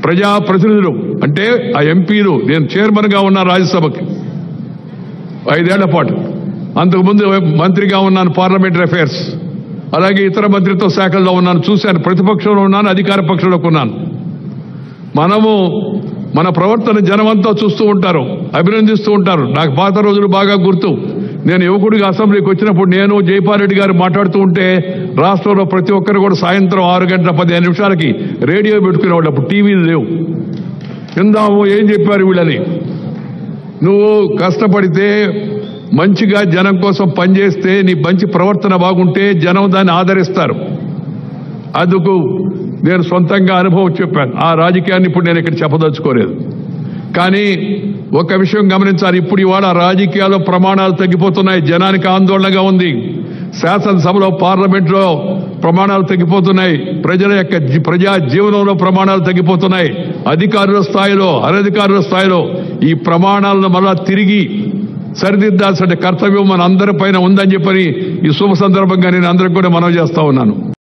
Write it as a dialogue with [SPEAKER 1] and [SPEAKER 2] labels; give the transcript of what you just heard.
[SPEAKER 1] ప్రజాప్రతినిధులు అంటే ఆ ఎంపీలు, నేను చైర్మన్గా ఉన్నా రాజ్యసభకి 5 ఏళ్ల పాటు, అంతకుముందు మంత్రిగా ఉన్నాను పార్లమెంటరీ అఫైర్స్, అలాగే ఇతర మంత్రిత్వ శాఖల్లో ఉన్నాను, చూశాను. ప్రతిపక్షంలో ఉన్నాను, అధికార పక్షంలోకి ఉన్నాను. మనము మన ప్రవర్తన జనమంతా చూస్తూ ఉంటారు, అభినందిస్తూ ఉంటారు. నాకు పాత రోజులు బాగా గుర్తు. నేను యువకుడిగా అసెంబ్లీకి వచ్చినప్పుడు నేను జైపాల్ గారు మాట్లాడుతూ ఉంటే రాష్ట్రంలో ప్రతి ఒక్కరు కూడా సాయంత్రం 6 గంటల 15 నిమిషాలకి రేడియో పెట్టుకునేవాళ్ళు. అప్పుడు టీవీలు లేవు. విందాము ఏం చెప్పారు వీళ్ళని. నువ్వు కష్టపడితే మంచిగా జనం కోసం పనిచేస్తే నీ మంచి ప్రవర్తన బాగుంటే జనం దాన్ని ఆదరిస్తారు. అందుకు నేను సొంతంగా అనుభవం చెప్పాను. ఆ రాజకీయాన్ని ఇప్పుడు నేను ఇక్కడ చెప్పదలుచుకోలేదు. కానీ ఒక విషయం గమనించాలి. ఇప్పుడు ఇవాళ రాజకీయాల్లో ప్రమాణాలు తగ్గిపోతున్నాయి. జనానికి ఆందోళనగా ఉంది. శాసనసభలో, పార్లమెంట్లో ప్రమాణాలు తగ్గిపోతున్నాయి. ప్రజల యొక్క ప్రజా జీవనంలో ప్రమాణాలు తగ్గిపోతున్నాయి. అధికారుల స్థాయిలో, అనధికారుల స్థాయిలో ఈ ప్రమాణాలను మళ్ళా తిరిగి సరిదిద్దాల్సిన కర్తవ్యం మన అందరి పైన ఉందని చెప్పని ఈ శుభ సందర్భంగా నేను అందరికి కూడా మనవి చేస్తా ఉన్నాను.